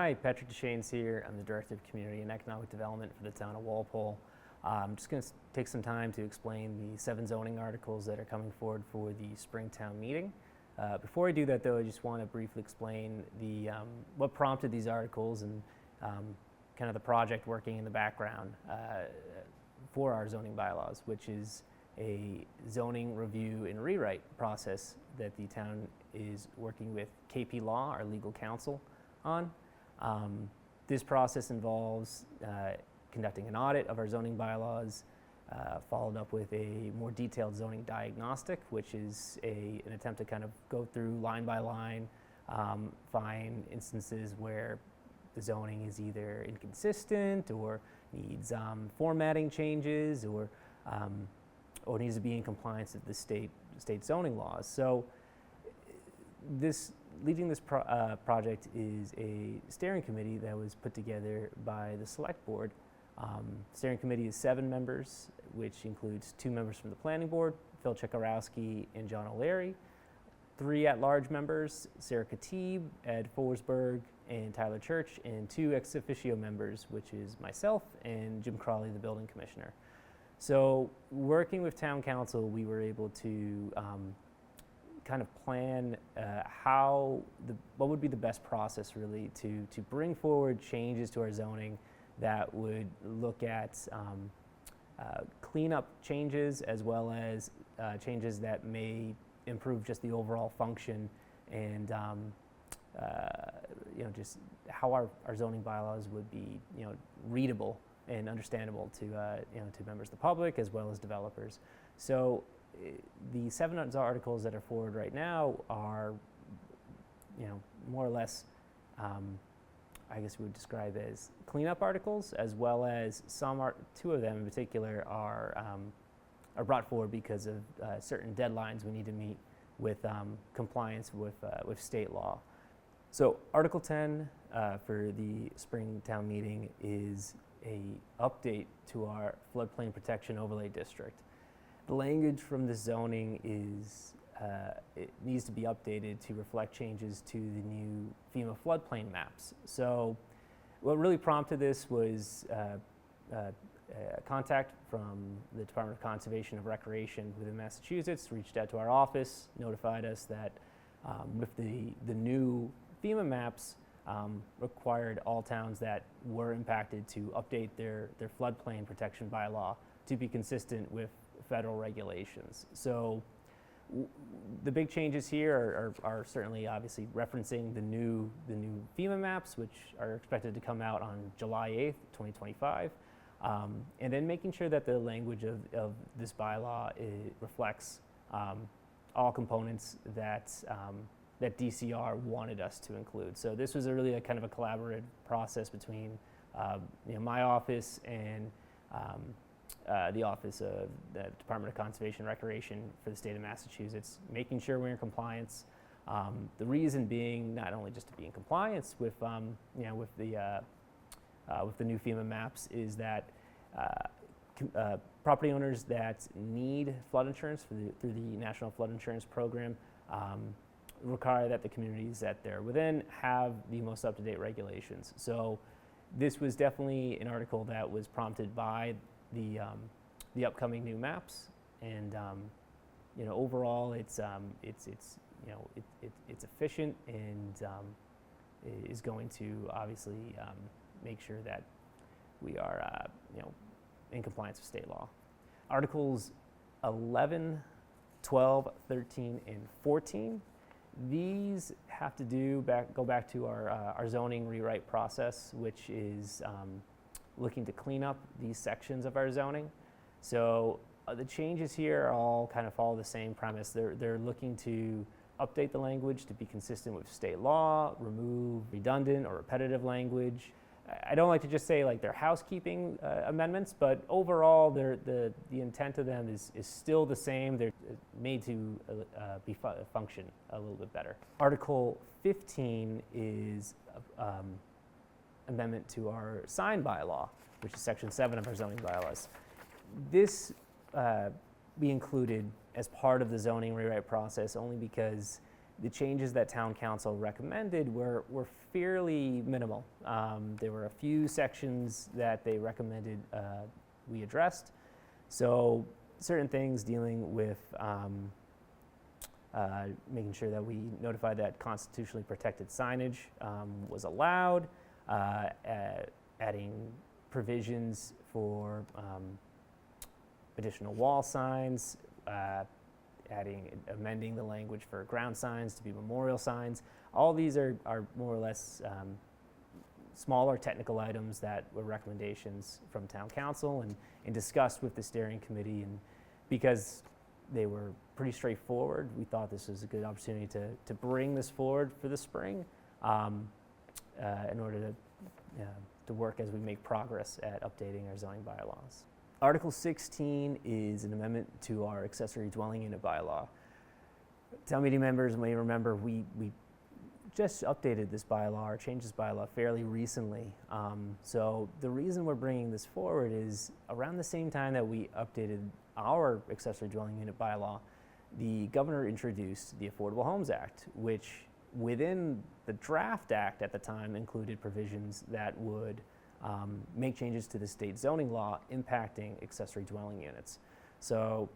Hi, Patrick Deschenes here. I'm the Director of Community and Economic Development for the town of Walpole. I'm just going to take some time to explain the 7 zoning articles that are coming forward for the spring town meeting. Before I do that, though, I just want to briefly explain what prompted these articles and kind of the project working in the background for our zoning bylaws, which is a zoning review and rewrite process that the town is working with KP Law, our legal counsel, on. This process involves conducting an audit of our zoning bylaws, followed up with a more detailed zoning diagnostic, which is an attempt to kind of go through line by line, find instances where the zoning is either inconsistent or needs formatting changes or needs to be in compliance with the state zoning laws. So leading this project is a steering committee that was put together by the select board. Steering committee is 7 members, which includes 2 members from the planning board, Phil Chekarowski and John O'Leary, 3 at-large members, Sarah Khatib, Ed Forsberg, and Tyler Church, and 2 ex officio members, which is myself and Jim Crawley, the building commissioner. So working with town council, we were able to kind of plan what would be the best process really to bring forward changes to our zoning that would look at cleanup changes as well as changes that may improve just the overall function and just how our zoning bylaws would be readable and understandable to members of the public as well as developers. So the 7 articles that are forward right now are more or less I guess we would describe as cleanup articles, as well as 2 of them in particular are brought forward because of certain deadlines we need to meet with compliance with state law. So Article 10 for the spring town meeting is a update to our floodplain protection overlay district. The language from the zoning it needs to be updated to reflect changes to the new FEMA floodplain maps. So what really prompted this was contact from the Department of Conservation and Recreation within Massachusetts, reached out to our office, notified us that with the new FEMA maps, required all towns that were impacted to update their floodplain protection bylaw to be consistent with federal regulations. So the big changes here are certainly obviously referencing the new FEMA maps, which are expected to come out on July 8th, 2025, and then making sure that the language of this bylaw reflects all components that DCR wanted us to include. So this was really a kind of a collaborative process between my office and the Office of the Department of Conservation and Recreation for the state of Massachusetts, making sure we're in compliance. The reason being not only just to be in compliance with the new FEMA maps is that property owners that need flood insurance through the National Flood Insurance Program require that the communities that they're within have the most up-to-date regulations. So this was definitely an article that was prompted by the upcoming new maps, and overall it's efficient and is going to obviously make sure that we are in compliance with state law. Articles 11, 12, 13, and 14. These have to go back to our zoning rewrite process, which is looking to clean up these sections of our zoning. So the changes here all kind of follow the same premise. They're looking to update the language to be consistent with state law, remove redundant or repetitive language. I don't like to just say like they're housekeeping amendments, but overall the intent of them is still the same. They're made to function a little bit better. Article 15 is amendment to our sign bylaw, which is section 7 of our zoning bylaws. This we included as part of the zoning rewrite process only because the changes that town council recommended were fairly minimal. There were a few sections that they recommended we addressed. So certain things dealing with making sure that we notify that constitutionally protected signage was allowed, adding provisions for additional wall signs, amending the language for ground signs to be memorial signs. All these are more or less smaller technical items that were recommendations from town council and discussed with the steering committee. And because they were pretty straightforward, we thought this was a good opportunity to bring this forward for the spring in order to work as we make progress at updating our zoning bylaws. Article 16 is an amendment to our accessory dwelling unit bylaw. Town meeting members may remember we just updated this bylaw or changed this bylaw fairly recently. So the reason we're bringing this forward is around the same time that we updated our accessory dwelling unit bylaw, the governor introduced the Affordable Homes Act, which within the draft act at the time included provisions that would make changes to the state zoning law impacting accessory dwelling units. So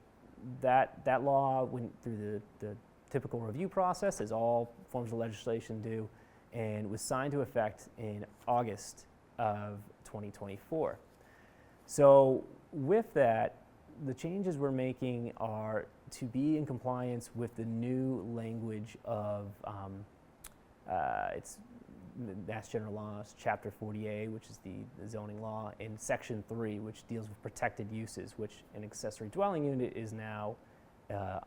that law went through the typical review process, as all forms of legislation do, and was signed to effect in August of 2024. So with that, the changes we're making are to be in compliance with the new language of it's Mass General Laws, Chapter 40A, which is the zoning law, and Section 3, which deals with protected uses, which an accessory dwelling unit is now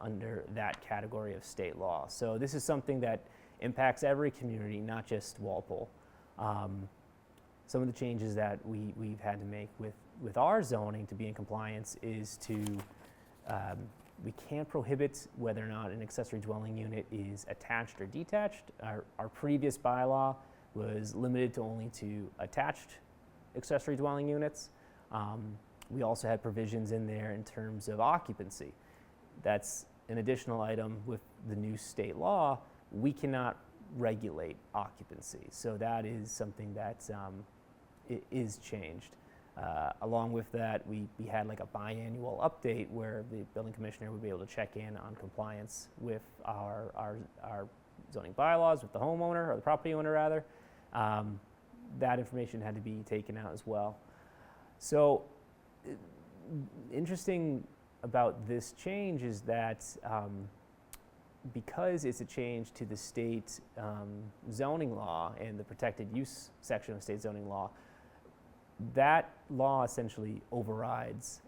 under that category of state law. So this is something that impacts every community, not just Walpole. Some of the changes that we've had to make with our zoning to be in compliance is to, we can't prohibit whether or not an accessory dwelling unit is attached or detached. Our previous bylaw was limited to only to attached accessory dwelling units. We also had provisions in there in terms of occupancy. That's an additional item with the new state law. We cannot regulate occupancy. So that is something that is changed. Along with that, we had like a biannual update where the building commissioner would be able to check in on compliance with our zoning bylaws, with the homeowner, or the property owner rather. That information had to be taken out as well. So interesting about this change is that because it's a change to the state zoning law and the protected use section of state zoning law, that law essentially overrides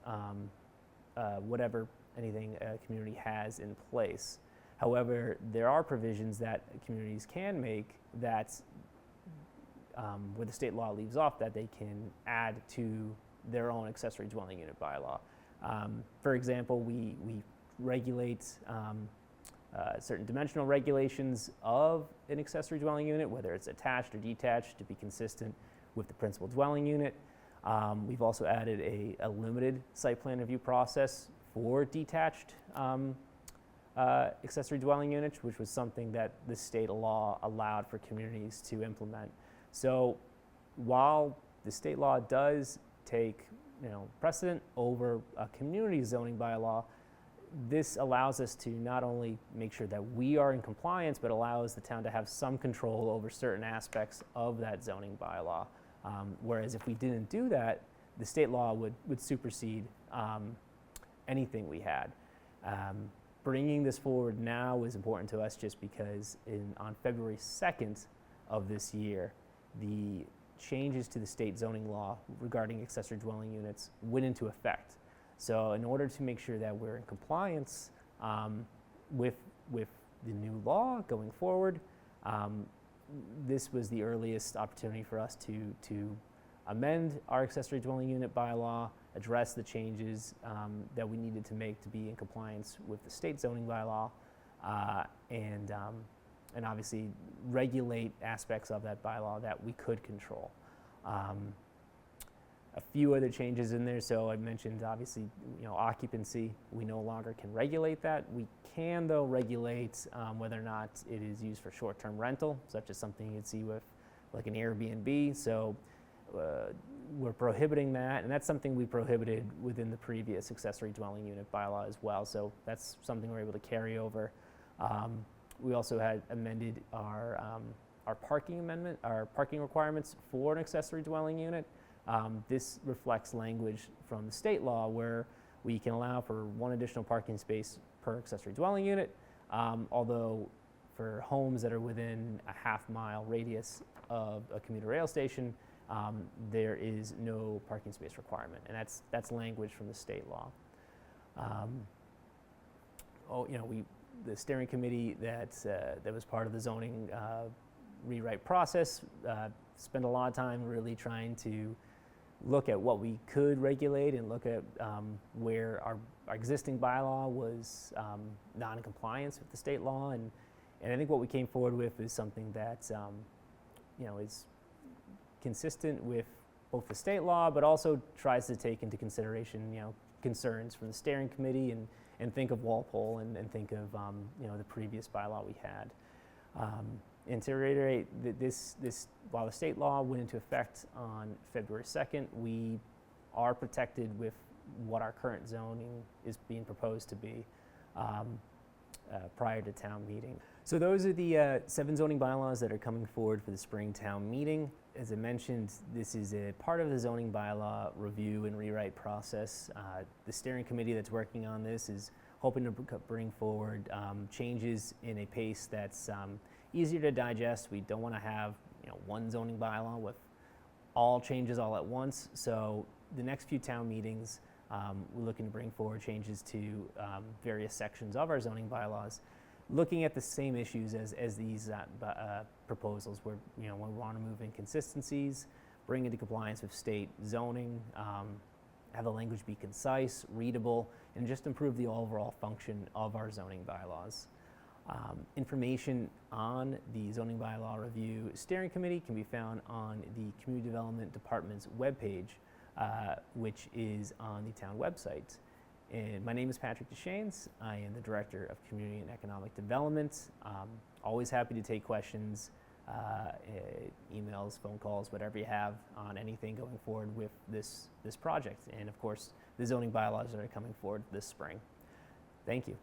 anything a community has in place. However, there are provisions that communities can make that where the state law leaves off that they can add to their own accessory dwelling unit bylaw. For example, we regulate certain dimensional regulations of an accessory dwelling unit, whether it's attached or detached, to be consistent with the principal dwelling unit. We've also added a limited site plan review process for detached accessory dwelling units, which was something that the state law allowed for communities to implement. So while the state law does take precedent over a community zoning bylaw, this allows us to not only make sure that we are in compliance, but allows the town to have some control over certain aspects of that zoning bylaw. Whereas if we didn't do that, the state law would supersede anything we had. Bringing this forward now is important to us just because on February 2nd of this year, the changes to the state zoning law regarding accessory dwelling units went into effect. So in order to make sure that we're in compliance with the new law going forward, this was the earliest opportunity for us to amend our accessory dwelling unit bylaw, address the changes that we needed to make to be in compliance with the state zoning bylaw, and obviously regulate aspects of that bylaw that we could control. A few other changes in there. So I mentioned obviously, occupancy. We no longer can regulate that. We can though regulate whether or not it is used for short-term rental, such as something you'd see with like an Airbnb. So we're prohibiting that, and that's something we prohibited within the previous accessory dwelling unit bylaw as well. So that's something we're able to carry over. We also had amended our parking requirements for an accessory dwelling unit. This reflects language from the state law where we can allow for one additional parking space per accessory dwelling unit, although for homes that are within a half-mile radius of a commuter rail station, there is no parking space requirement, and that's language from the state law. The steering committee that was part of the zoning rewrite process spent a lot of time really trying to look at what we could regulate and look at where our existing bylaw was not in compliance with the state law, and I think what we came forward with is something that is consistent with both the state law, but also tries to take into consideration concerns from the steering committee and think of Walpole and think of the previous bylaw we had. And to reiterate, this while the state law went into effect on February 2nd, we are protected with what our current zoning is being proposed to be prior to town meeting. So those are the 7 zoning bylaws that are coming forward for the spring town meeting. As I mentioned, this is a part of the zoning bylaw review and rewrite process. The steering committee that's working on this is hoping to bring forward changes in a pace that's easier to digest. We don't want to have one zoning bylaw with all changes all at once. So the next few town meetings, we're looking to bring forward changes to various sections of our zoning bylaws, looking at the same issues as these proposals, where we want to move inconsistencies, bring into compliance with state zoning, have the language be concise, readable, and just improve the overall function of our zoning bylaws. Information on the zoning bylaw review steering committee can be found on the Community Development Department's webpage, which is on the town website. And my name is Patrick Deschenes. I am the Director of Community and Economic Development. Always happy to take questions, emails, phone calls, whatever you have on anything going forward with this project. And of course, the zoning bylaws that are coming forward this spring. Thank you.